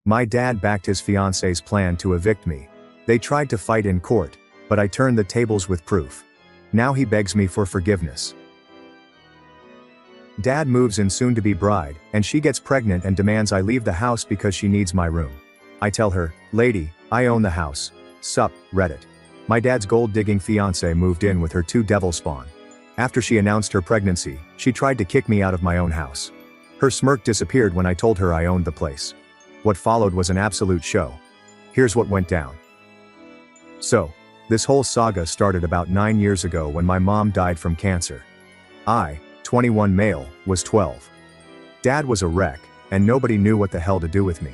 My dad backed his fiancée's plan to evict me. They tried to fight in court, but I turned the tables with proof. Now he begs me for forgiveness. Dad moves in soon-to-be bride, and she gets pregnant and demands I leave the house because she needs my room. I tell her, lady, I own the house. Sup, Reddit. My dad's gold-digging fiancée moved in with her 2 devil spawn. After she announced her pregnancy, she tried to kick me out of my own house. Her smirk disappeared when I told her I owned the place. What followed was an absolute show. Here's what went down. So, this whole saga started about 9 years ago when my mom died from cancer. I, 21 male, was 12. Dad was a wreck, and nobody knew what the hell to do with me.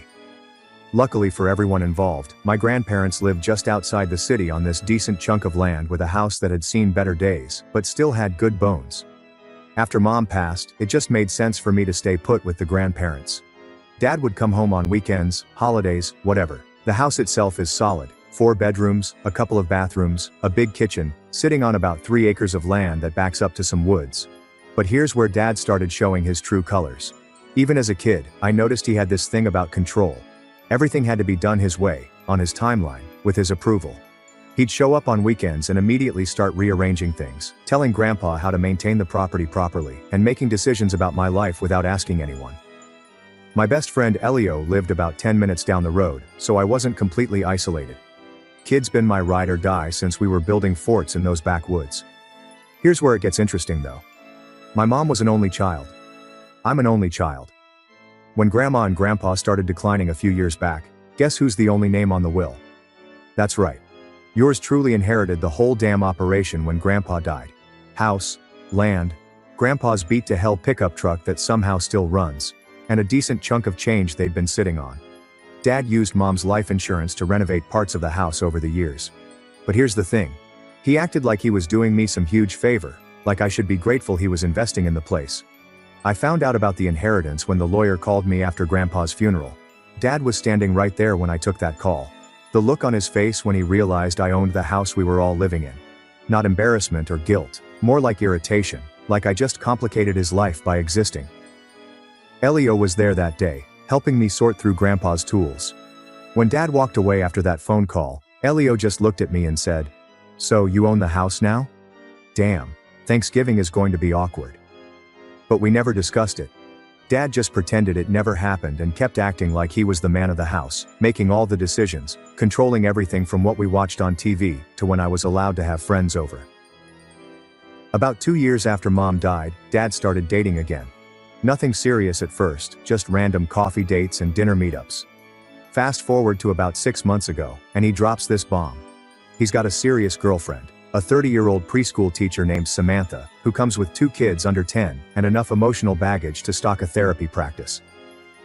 Luckily for everyone involved, my grandparents lived just outside the city on this decent chunk of land with a house that had seen better days, but still had good bones. After Mom passed, it just made sense for me to stay put with the grandparents. Dad would come home on weekends, holidays, whatever. The house itself is solid. 4 bedrooms, a couple of bathrooms, a big kitchen, sitting on about 3 acres of land that backs up to some woods. But here's where Dad started showing his true colors. Even as a kid, I noticed he had this thing about control. Everything had to be done his way, on his timeline, with his approval. He'd show up on weekends and immediately start rearranging things, telling Grandpa how to maintain the property properly, and making decisions about my life without asking anyone. My best friend Elio lived about 10 minutes down the road, so I wasn't completely isolated. Kid's been my ride or die since we were building forts in those backwoods. Here's where it gets interesting though. My mom was an only child. I'm an only child. When Grandma and Grandpa started declining a few years back, guess who's the only name on the will? That's right. Yours truly inherited the whole damn operation when Grandpa died. House, land, Grandpa's beat-to-hell pickup truck that somehow still runs, and a decent chunk of change they'd been sitting on. Dad used Mom's life insurance to renovate parts of the house over the years. But here's the thing. He acted like he was doing me some huge favor, like I should be grateful he was investing in the place. I found out about the inheritance when the lawyer called me after Grandpa's funeral. Dad was standing right there when I took that call. The look on his face when he realized I owned the house we were all living in. Not embarrassment or guilt, more like irritation, like I just complicated his life by existing. Elio was there that day, helping me sort through Grandpa's tools. When Dad walked away after that phone call, Elio just looked at me and said, "So you own the house now? Damn, Thanksgiving is going to be awkward." But we never discussed it. Dad just pretended it never happened and kept acting like he was the man of the house, making all the decisions, controlling everything from what we watched on TV to when I was allowed to have friends over. About 2 years after Mom died, Dad started dating again. Nothing serious at first, just random coffee dates and dinner meetups. Fast forward to about 6 months ago, and he drops this bomb. He's got a serious girlfriend, a 30-year-old preschool teacher named Samantha, who comes with 2 kids under 10 and enough emotional baggage to stock a therapy practice.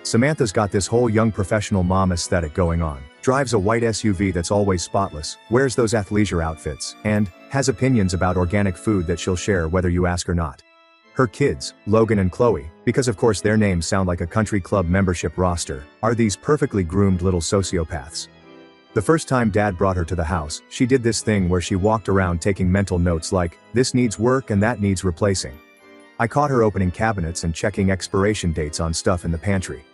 Samantha's got this whole young professional mom aesthetic going on, drives a white SUV that's always spotless, wears those athleisure outfits, and has opinions about organic food that she'll share whether you ask or not. Her kids, Logan and Chloe, because of course their names sound like a country club membership roster, are these perfectly groomed little sociopaths. The first time Dad brought her to the house, she did this thing where she walked around taking mental notes like, this needs work and that needs replacing. I caught her opening cabinets and checking expiration dates on stuff in the pantry.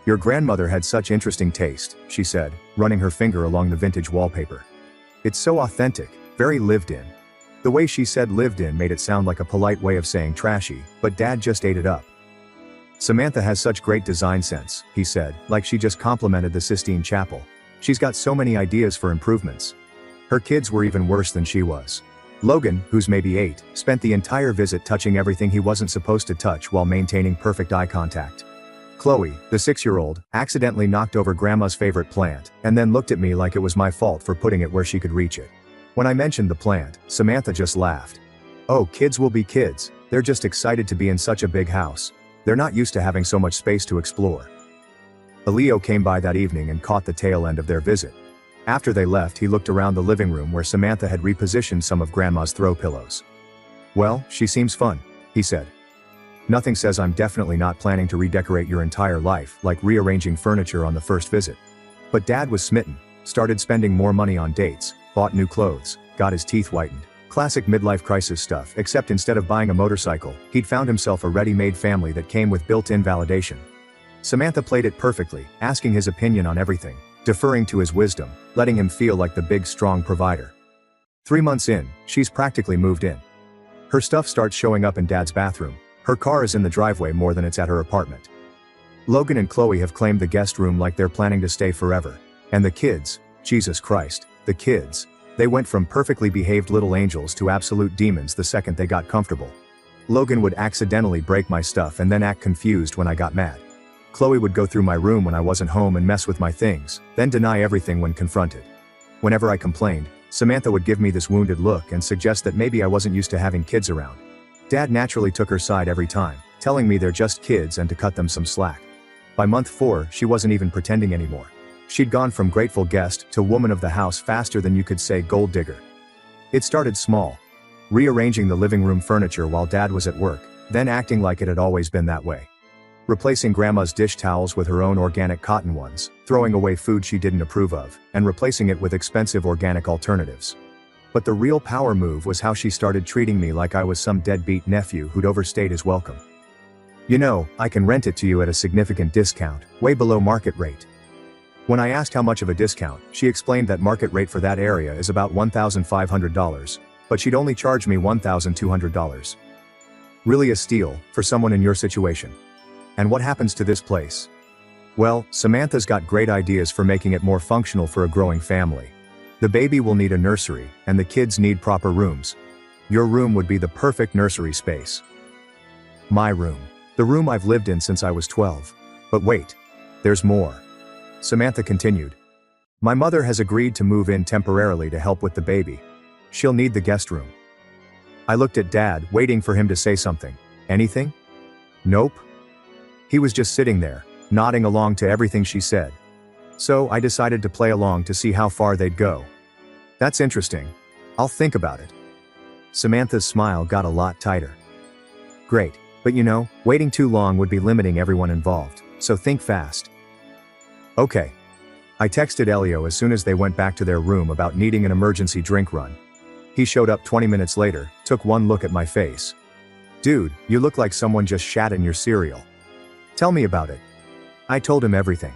Your grandmother had such interesting taste, she said, running her finger along the vintage wallpaper. It's so authentic, very lived in. The way she said lived in made it sound like a polite way of saying trashy, but Dad just ate it up. Samantha has such great design sense, he said, like she just complimented the Sistine Chapel. She's got so many ideas for improvements. Her kids were even worse than she was. Logan, who's maybe 8, spent the entire visit touching everything he wasn't supposed to touch while maintaining perfect eye contact. Chloe, the 6-year-old, accidentally knocked over Grandma's favorite plant, and then looked at me like it was my fault for putting it where she could reach it. When I mentioned the plant, Samantha just laughed. Oh, kids will be kids, they're just excited to be in such a big house. They're not used to having so much space to explore. Elio came by that evening and caught the tail end of their visit. After they left, he looked around the living room where Samantha had repositioned some of Grandma's throw pillows. Well, she seems fun, he said. Nothing says I'm definitely not planning to redecorate your entire life, like rearranging furniture on the first visit. But Dad was smitten, started spending more money on dates, bought new clothes, got his teeth whitened. Classic midlife crisis stuff, except instead of buying a motorcycle, he'd found himself a ready-made family that came with built-in validation. Samantha played it perfectly, asking his opinion on everything, deferring to his wisdom, letting him feel like the big strong provider. 3 months in, she's practically moved in. Her stuff starts showing up in Dad's bathroom. Her car is in the driveway more than it's at her apartment. Logan and Chloe have claimed the guest room like they're planning to stay forever. And the kids, Jesus Christ, the kids. They went from perfectly behaved little angels to absolute demons the second they got comfortable. Logan would accidentally break my stuff and then act confused when I got mad. Chloe would go through my room when I wasn't home and mess with my things, then deny everything when confronted. Whenever I complained, Samantha would give me this wounded look and suggest that maybe I wasn't used to having kids around. Dad naturally took her side every time, telling me they're just kids and to cut them some slack. By month 4, she wasn't even pretending anymore. She'd gone from grateful guest to woman of the house faster than you could say gold digger. It started small. Rearranging the living room furniture while Dad was at work, then acting like it had always been that way. Replacing Grandma's dish towels with her own organic cotton ones, throwing away food she didn't approve of, and replacing it with expensive organic alternatives. But the real power move was how she started treating me like I was some deadbeat nephew who'd overstayed his welcome. You know, I can rent it to you at a significant discount, way below market rate. When I asked how much of a discount, she explained that market rate for that area is about $1,500, but she'd only charge me $1,200. Really a steal, for someone in your situation. And what happens to this place? Well, Samantha's got great ideas for making it more functional for a growing family. The baby will need a nursery, and the kids need proper rooms. Your room would be the perfect nursery space. My room. The room I've lived in since I was 12. But wait. There's more. Samantha continued. My mother has agreed to move in temporarily to help with the baby. She'll need the guest room. I looked at Dad, waiting for him to say something. Anything? Nope. He was just sitting there, nodding along to everything she said. So I decided to play along to see how far they'd go. That's interesting. I'll think about it. Samantha's smile got a lot tighter. Great, but you know, waiting too long would be limiting everyone involved, so think fast. Okay. I texted Elio as soon as they went back to their room about needing an emergency drink run. He showed up 20 minutes later, took one look at my face. Dude, you look like someone just shat in your cereal. Tell me about it. I told him everything.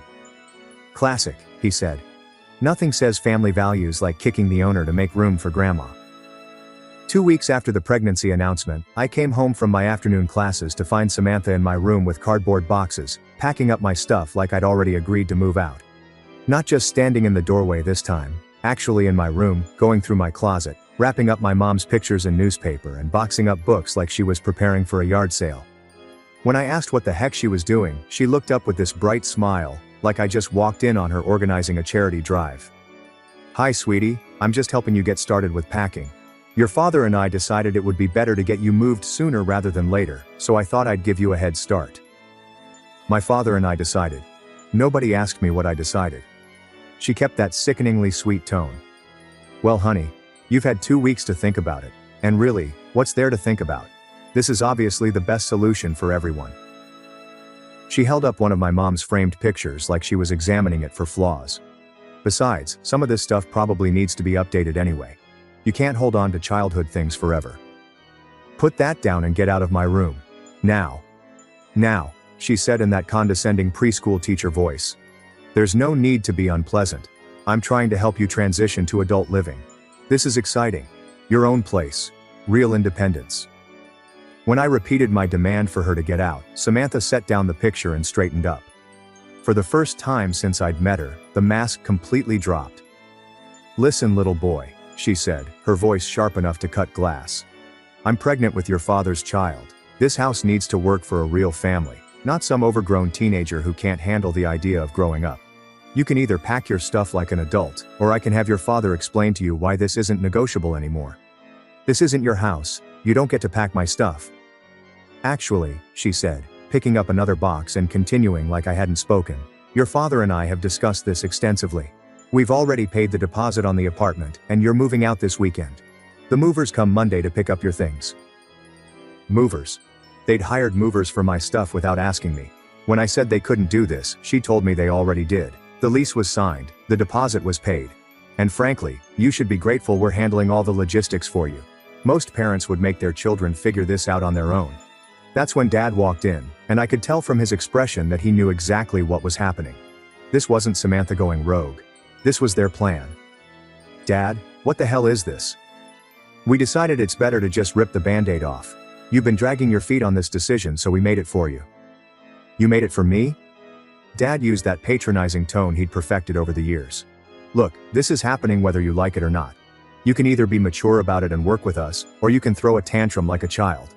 Classic, he said. Nothing says family values like kicking the owner to make room for Grandma. 2 weeks after the pregnancy announcement, I came home from my afternoon classes to find Samantha in my room with cardboard boxes, packing up my stuff like I'd already agreed to move out. Not just standing in the doorway this time, actually in my room, going through my closet, wrapping up my mom's pictures in newspaper and boxing up books like she was preparing for a yard sale. When I asked what the heck she was doing, she looked up with this bright smile, like I just walked in on her organizing a charity drive. Hi sweetie, I'm just helping you get started with packing. Your father and I decided it would be better to get you moved sooner rather than later, so I thought I'd give you a head start. My father and I decided. Nobody asked me what I decided. She kept that sickeningly sweet tone. Well honey, you've had 2 weeks to think about it, and really, what's there to think about? This is obviously the best solution for everyone. She held up one of my mom's framed pictures like she was examining it for flaws. Besides, some of this stuff probably needs to be updated anyway. You can't hold on to childhood things forever. Put that down and get out of my room. Now. Now, she said in that condescending preschool teacher voice. There's no need to be unpleasant. I'm trying to help you transition to adult living. This is exciting. Your own place. Real independence. When I repeated my demand for her to get out, Samantha set down the picture and straightened up. For the first time since I'd met her, the mask completely dropped. Listen, little boy, she said, her voice sharp enough to cut glass. I'm pregnant with your father's child. This house needs to work for a real family, not some overgrown teenager who can't handle the idea of growing up. You can either pack your stuff like an adult, or I can have your father explain to you why this isn't negotiable anymore. This isn't your house, you don't get to pack my stuff. Actually, she said, picking up another box and continuing like I hadn't spoken, your father and I have discussed this extensively. We've already paid the deposit on the apartment, and you're moving out this weekend. The movers come Monday to pick up your things. Movers. They'd hired movers for my stuff without asking me. When I said they couldn't do this, she told me they already did. The lease was signed, the deposit was paid. And frankly, you should be grateful we're handling all the logistics for you. Most parents would make their children figure this out on their own. That's when Dad walked in, and I could tell from his expression that he knew exactly what was happening. This wasn't Samantha going rogue. This was their plan. Dad, what the hell is this? We decided it's better to just rip the band-aid off. You've been dragging your feet on this decision, so we made it for you. You made it for me? Dad used that patronizing tone he'd perfected over the years. Look, this is happening whether you like it or not. You can either be mature about it and work with us, or you can throw a tantrum like a child.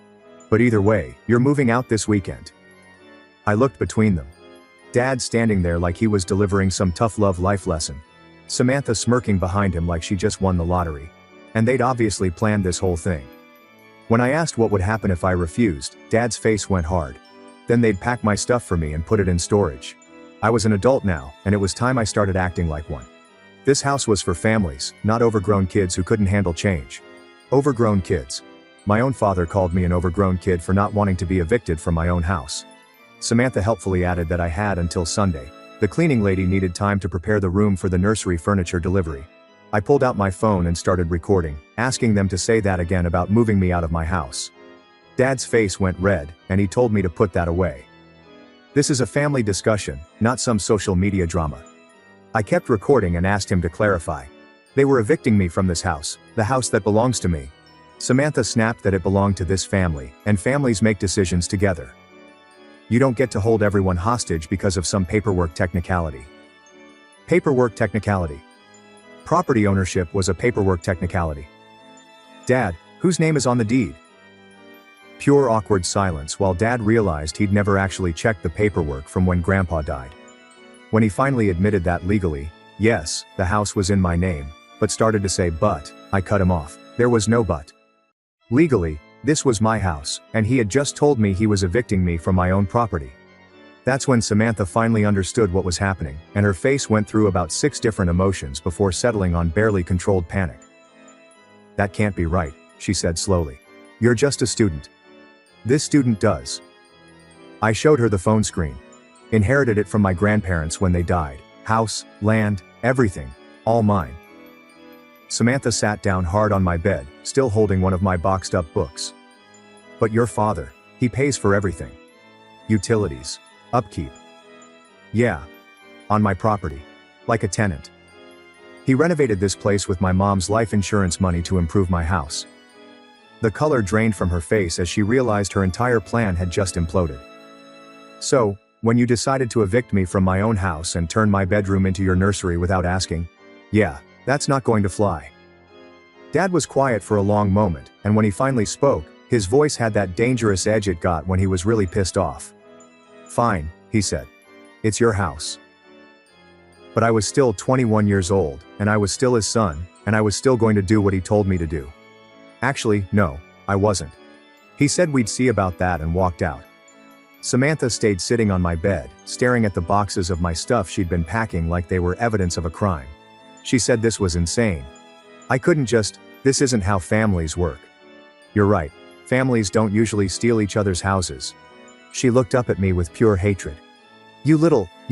But either way, you're moving out this weekend. I looked between them. Dad standing there like he was delivering some tough love life lesson. Samantha smirking behind him like she just won the lottery. And they'd obviously planned this whole thing. When I asked what would happen if I refused, Dad's face went hard. Then they'd pack my stuff for me and put it in storage. I was an adult now, and it was time I started acting like one. This house was for families, not overgrown kids who couldn't handle change. Overgrown kids. My own father called me an overgrown kid for not wanting to be evicted from my own house. Samantha helpfully added that I had until Sunday. The cleaning lady needed time to prepare the room for the nursery furniture delivery. I pulled out my phone and started recording, asking them to say that again about moving me out of my house. Dad's face went red, and he told me to put that away. This is a family discussion, not some social media drama. I kept recording and asked him to clarify. They were evicting me from this house, the house that belongs to me. Samantha snapped that it belonged to this family, and families make decisions together. You don't get to hold everyone hostage because of some paperwork technicality. Paperwork technicality. Property ownership was a paperwork technicality. Dad, whose name is on the deed? Pure awkward silence while Dad realized he'd never actually checked the paperwork from when Grandpa died. When he finally admitted that legally, yes, the house was in my name, but started to say but, I cut him off. There was no but. Legally, this was my house, and he had just told me he was evicting me from my own property. That's when Samantha finally understood what was happening, and her face went through about 6 different emotions before settling on barely controlled panic. That can't be right, she said slowly. You're just a student. This student does. I showed her the phone screen. Inherited it from my grandparents when they died. House, land, everything. All mine. Samantha sat down hard on my bed, still holding one of my boxed up books. But your father, he pays for everything. Utilities. Upkeep. Yeah. On my property. Like a tenant. He renovated this place with my mom's life insurance money to improve my house. The color drained from her face as she realized her entire plan had just imploded. So, when you decided to evict me from my own house and turn my bedroom into your nursery without asking, yeah, that's not going to fly. Dad was quiet for a long moment, and when he finally spoke, his voice had that dangerous edge it got when he was really pissed off. Fine, he said. It's your house. But I was still 21 years old, and I was still his son, and I was still going to do what he told me to do. Actually, no, I wasn't. He said we'd see about that and walked out. Samantha stayed sitting on my bed, staring at the boxes of my stuff she'd been packing like they were evidence of a crime. She said this was insane. I couldn't just, this isn't how families work. You're right, families don't usually steal each other's houses. She looked up at me with pure hatred. You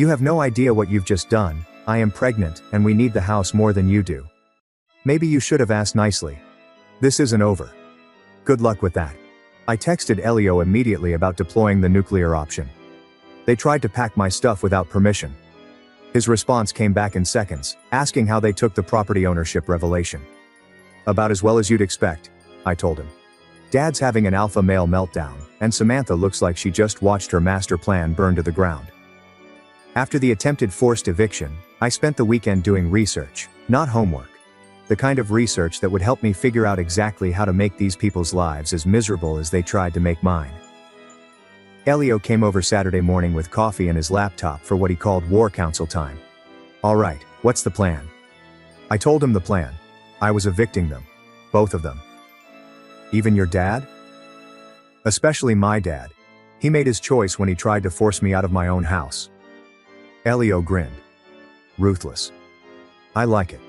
have no idea what you've just done. I am pregnant, and we need the house more than you do. Maybe you should have asked nicely. This isn't over. Good luck with that. I texted Elio immediately about deploying the nuclear option. They tried to pack my stuff without permission. His response came back in seconds, asking how they took the property ownership revelation. About as well as you'd expect, I told him. Dad's having an alpha male meltdown, and Samantha looks like she just watched her master plan burn to the ground. After the attempted forced eviction, I spent the weekend doing research, not homework. The kind of research that would help me figure out exactly how to make these people's lives as miserable as they tried to make mine. Elio came over Saturday morning with coffee and his laptop for what he called war council time. All right, what's the plan? I told him the plan. I was evicting them. Both of them. Even your dad? Especially my dad. He made his choice when he tried to force me out of my own house. Elio grinned. Ruthless. I like it.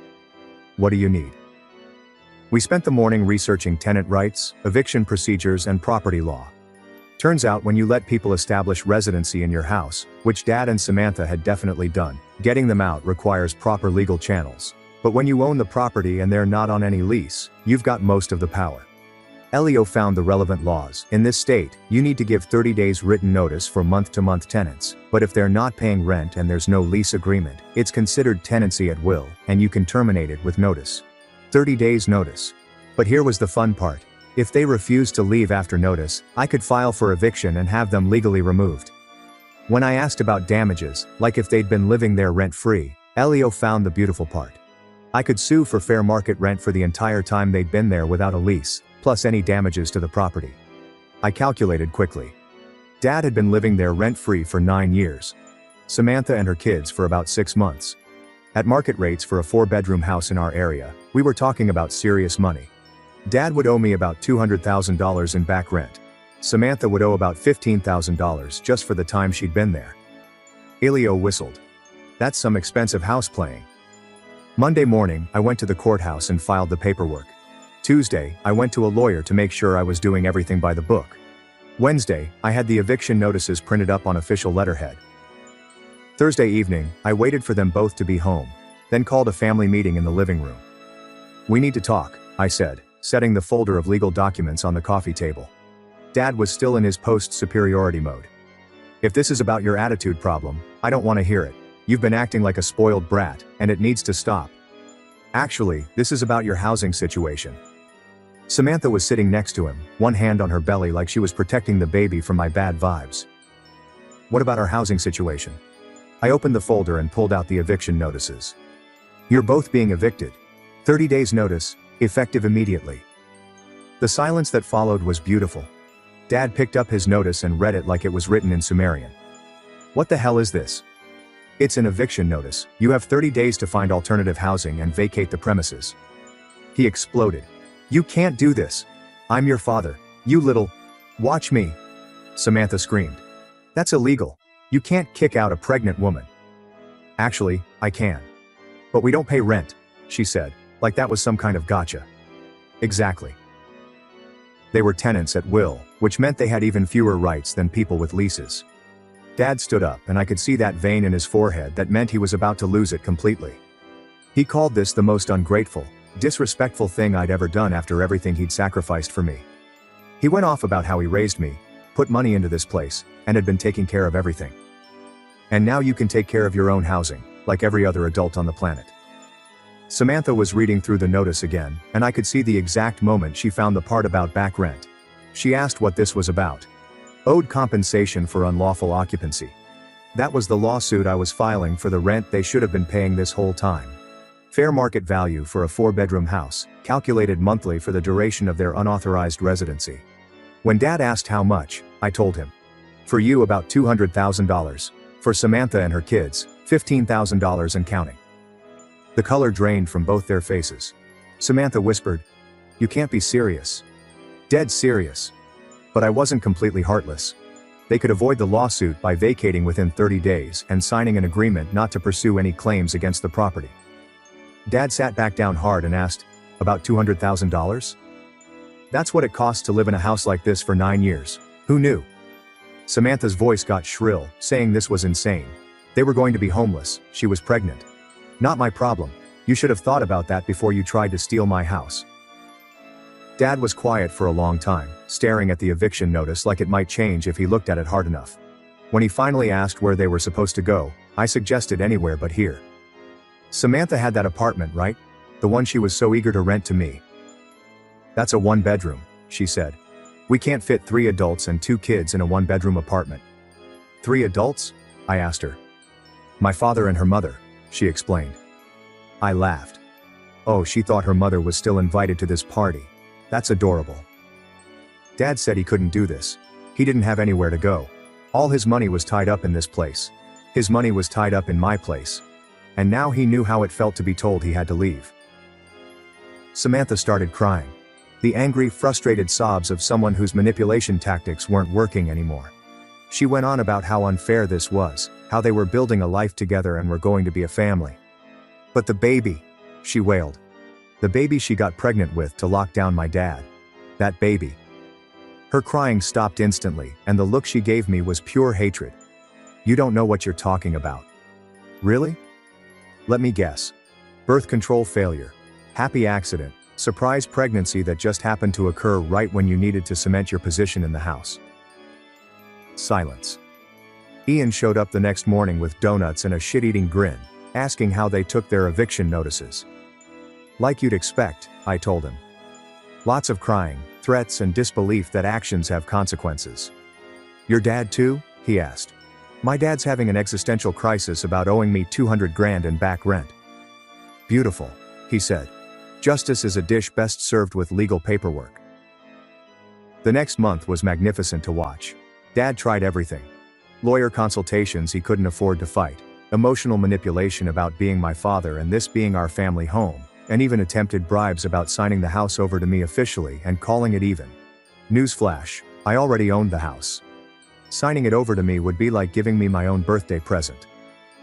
What do you need? We spent the morning researching tenant rights, eviction procedures, and property law. Turns out when you let people establish residency in your house, which Dad and Samantha had definitely done, getting them out requires proper legal channels. But when you own the property and they're not on any lease, you've got most of the power. Elio found the relevant laws. In this state, you need to give 30 days written notice for month-to-month tenants, but if they're not paying rent and there's no lease agreement, it's considered tenancy at will, and you can terminate it with notice. 30 days notice. But here was the fun part. If they refused to leave after notice, I could file for eviction and have them legally removed. When I asked about damages, like if they'd been living there rent-free, Elio found the beautiful part. I could sue for fair market rent for the entire time they'd been there without a lease, plus any damages to the property. I calculated quickly. Dad had been living there rent-free for 9 years. Samantha and her kids for about 6 months. At market rates for a 4-bedroom house in our area, we were talking about serious money. Dad would owe me about $200,000 in back rent. Samantha would owe about $15,000 just for the time she'd been there. Elio whistled. That's some expensive house playing. Monday morning, I went to the courthouse and filed the paperwork. Tuesday, I went to a lawyer to make sure I was doing everything by the book. Wednesday, I had the eviction notices printed up on official letterhead. Thursday evening, I waited for them both to be home, then called a family meeting in the living room. We need to talk, I said, setting the folder of legal documents on the coffee table. Dad was still in his post-superiority mode. If this is about your attitude problem, I don't want to hear it. You've been acting like a spoiled brat, and it needs to stop. Actually, this is about your housing situation. Samantha was sitting next to him, one hand on her belly like she was protecting the baby from my bad vibes. What about our housing situation? I opened the folder and pulled out the eviction notices. You're both being evicted. 30 days notice, effective immediately. The silence that followed was beautiful. Dad picked up his notice and read it like it was written in Sumerian. What the hell is this? It's an eviction notice. You have 30 days to find alternative housing and vacate the premises. He exploded. You can't do this. I'm your father. You little... Watch me. Samantha screamed. That's illegal. You can't kick out a pregnant woman. Actually, I can. But we don't pay rent, she said, like that was some kind of gotcha. Exactly. They were tenants at will, which meant they had even fewer rights than people with leases. Dad stood up and I could see that vein in his forehead that meant he was about to lose it completely. He called this the most ungrateful, disrespectful thing I'd ever done after everything he'd sacrificed for me. He went off about how he raised me, put money into this place, and had been taking care of everything. And now you can take care of your own housing, like every other adult on the planet. Samantha was reading through the notice again, and I could see the exact moment she found the part about back rent. She asked what this was about. Owed compensation for unlawful occupancy. That was the lawsuit I was filing for the rent they should have been paying this whole time. Fair market value for a 4-bedroom house, calculated monthly for the duration of their unauthorized residency. When Dad asked how much, I told him. For you about $200,000. For Samantha and her kids, $15,000 and counting. The color drained from both their faces. Samantha whispered, "You can't be serious." Dead serious. But I wasn't completely heartless. They could avoid the lawsuit by vacating within 30 days and signing an agreement not to pursue any claims against the property. Dad sat back down hard and asked, "About $200,000? That's what it costs to live in a house like this for 9 years. Who knew?" Samantha's voice got shrill, saying this was insane. They were going to be homeless, she was pregnant. Not my problem. You should have thought about that before you tried to steal my house. Dad was quiet for a long time, staring at the eviction notice like it might change if he looked at it hard enough. When he finally asked where they were supposed to go, I suggested anywhere but here. Samantha had that apartment, right? The one she was so eager to rent to me. That's a 1-bedroom, she said. We can't fit 3 adults and 2 kids in a 1-bedroom apartment. 3 adults? I asked her. My father and her mother, she explained. I laughed. Oh, she thought her mother was still invited to this party. That's adorable. Dad said he couldn't do this. He didn't have anywhere to go. All his money was tied up in this place. His money was tied up in my place. And now he knew how it felt to be told he had to leave. Samantha started crying. The angry, frustrated sobs of someone whose manipulation tactics weren't working anymore. She went on about how unfair this was, how they were building a life together and were going to be a family. But the baby, she wailed. The baby she got pregnant with to lock down my dad. That baby. Her crying stopped instantly, and the look she gave me was pure hatred. You don't know what you're talking about. Really? Let me guess. Birth control failure. Happy accident. Surprise pregnancy that just happened to occur right when you needed to cement your position in the house. Silence. Ian showed up the next morning with donuts and a shit-eating grin, asking how they took their eviction notices. Like you'd expect, I told him. Lots of crying, threats and disbelief that actions have consequences. Your dad too? He asked. My dad's having an existential crisis about owing me 200 grand in back rent. Beautiful, he said. Justice is a dish best served with legal paperwork. The next month was magnificent to watch. Dad tried everything. Lawyer consultations he couldn't afford to fight, emotional manipulation about being my father and this being our family home, and even attempted bribes about signing the house over to me officially and calling it even. Newsflash, I already owned the house. Signing it over to me would be like giving me my own birthday present.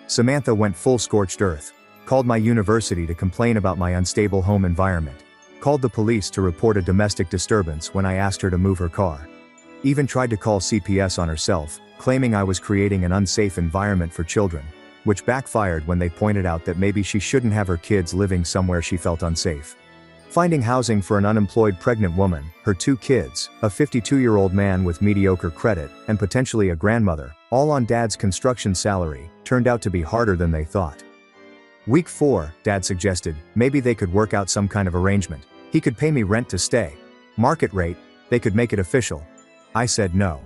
Samantha went full scorched earth, called my university to complain about my unstable home environment, called the police to report a domestic disturbance when I asked her to move her car. Even tried to call CPS on herself, claiming I was creating an unsafe environment for children, which backfired when they pointed out that maybe she shouldn't have her kids living somewhere she felt unsafe. Finding housing for an unemployed pregnant woman, her 2 kids, a 52-year-old man with mediocre credit, and potentially a grandmother, all on Dad's construction salary, turned out to be harder than they thought. Week 4, Dad suggested, maybe they could work out some kind of arrangement. He could pay me rent to stay. Market rate, they could make it official. I said no.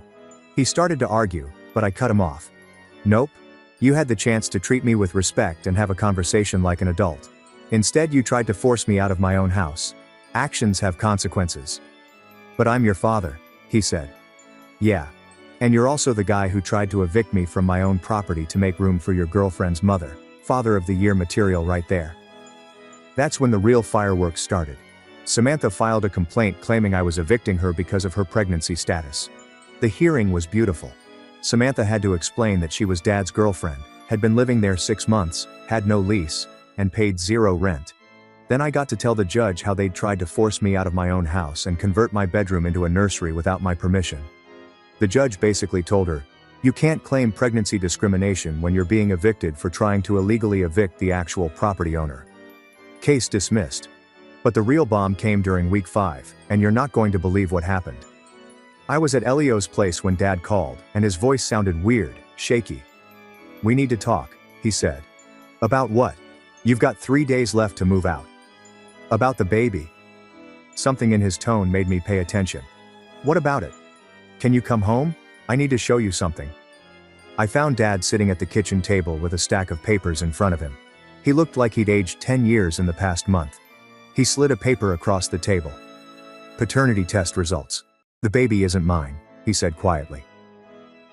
He started to argue, but I cut him off. Nope. You had the chance to treat me with respect and have a conversation like an adult. Instead you tried to force me out of my own house. Actions have consequences. But I'm your father, he said. Yeah. And you're also the guy who tried to evict me from my own property to make room for your girlfriend's mother. Father of the Year material right there. That's when the real fireworks started. Samantha filed a complaint claiming I was evicting her because of her pregnancy status. The hearing was beautiful. Samantha had to explain that she was Dad's girlfriend, had been living there 6 months, had no lease, and paid 0 rent. Then I got to tell the judge how they'd tried to force me out of my own house and convert my bedroom into a nursery without my permission. The judge basically told her, you can't claim pregnancy discrimination when you're being evicted for trying to illegally evict the actual property owner. Case dismissed. But the real bomb came during week 5, and you're not going to believe what happened. I was at Elio's place when Dad called, and his voice sounded weird, shaky. We need to talk, he said. About what? You've got 3 days left to move out. About the baby. Something in his tone made me pay attention. What about it? Can you come home? I need to show you something. I found Dad sitting at the kitchen table with a stack of papers in front of him. He looked like he'd aged 10 years in the past month. He slid a paper across the table. Paternity test results. The baby isn't mine, he said quietly.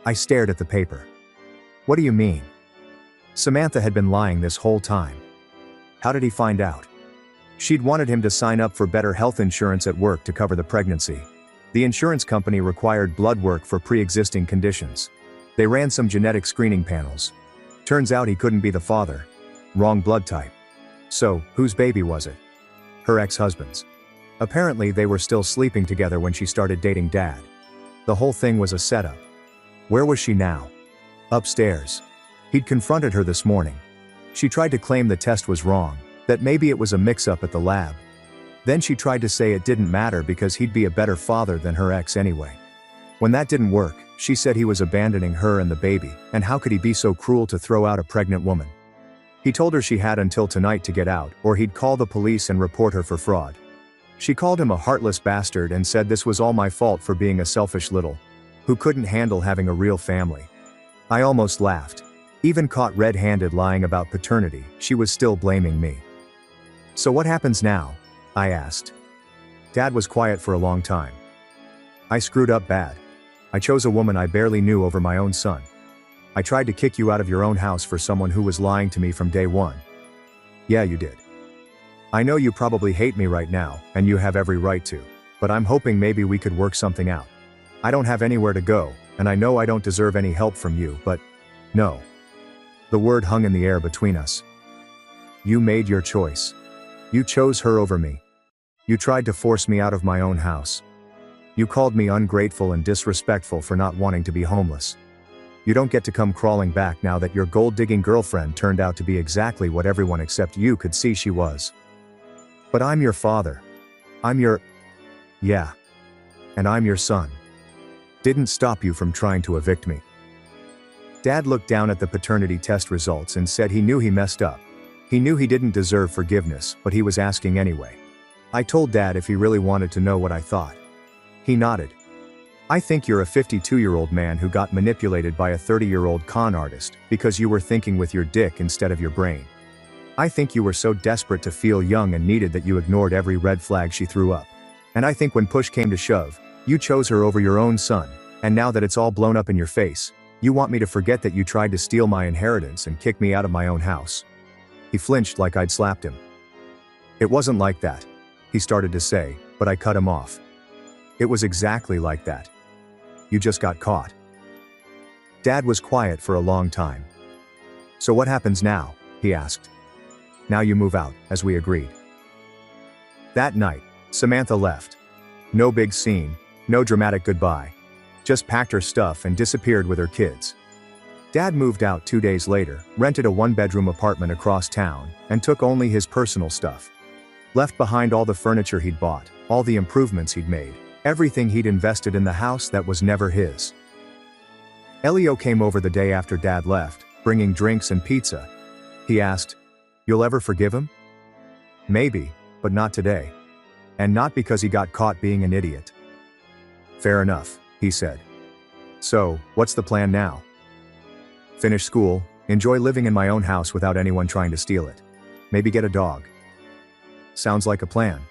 I stared at the paper. What do you mean? Samantha had been lying this whole time. How did he find out? She'd wanted him to sign up for better health insurance at work to cover the pregnancy. The insurance company required blood work for pre-existing conditions. They ran some genetic screening panels. Turns out he couldn't be the father. Wrong blood type. So, whose baby was it? Her ex-husband's. Apparently they were still sleeping together when she started dating Dad. The whole thing was a setup. Where was she now? Upstairs. He'd confronted her this morning. She tried to claim the test was wrong, that maybe it was a mix-up at the lab. Then she tried to say it didn't matter because he'd be a better father than her ex anyway. When that didn't work, she said he was abandoning her and the baby, and how could he be so cruel to throw out a pregnant woman? He told her she had until tonight to get out, or he'd call the police and report her for fraud. She called him a heartless bastard and said this was all my fault for being a selfish little who couldn't handle having a real family. I almost laughed. Even caught red-handed lying about paternity, she was still blaming me. So what happens now? I asked. Dad was quiet for a long time. I screwed up bad. I chose a woman I barely knew over my own son. I tried to kick you out of your own house for someone who was lying to me from day one. Yeah, you did. I know you probably hate me right now, and you have every right to, but I'm hoping maybe we could work something out. I don't have anywhere to go, and I know I don't deserve any help from you, but no. The word hung in the air between us. You made your choice. You chose her over me. You tried to force me out of my own house. You called me ungrateful and disrespectful for not wanting to be homeless. You don't get to come crawling back now that your gold-digging girlfriend turned out to be exactly what everyone except you could see she was. But I'm your father. I'm your. Yeah. And I'm your son. Didn't stop you from trying to evict me. Dad looked down at the paternity test results and said he knew he messed up. He knew he didn't deserve forgiveness, but he was asking anyway. I told Dad if he really wanted to know what I thought. He nodded. I think you're a 52-year-old man who got manipulated by a 30-year-old con artist because you were thinking with your dick instead of your brain. I think you were so desperate to feel young and needed that you ignored every red flag she threw up. And I think when push came to shove, you chose her over your own son, and now that it's all blown up in your face, you want me to forget that you tried to steal my inheritance and kick me out of my own house. He flinched like I'd slapped him. It wasn't like that, he started to say, but I cut him off. It was exactly like that. You just got caught. Dad was quiet for a long time. So what happens now? He asked. Now you move out, as we agreed. That night, Samantha left. No big scene, no dramatic goodbye. Just packed her stuff and disappeared with her kids. Dad moved out 2 days later, rented a one-bedroom apartment across town, and took only his personal stuff. Left behind all the furniture he'd bought, all the improvements he'd made, everything he'd invested in the house that was never his. Elio came over the day after Dad left, bringing drinks and pizza. He asked, "You'll ever forgive him?" "Maybe, but not today. And not because he got caught being an idiot." "Fair enough," he said. "So, what's the plan now?" "Finish school, enjoy living in my own house without anyone trying to steal it. Maybe get a dog." "Sounds like a plan."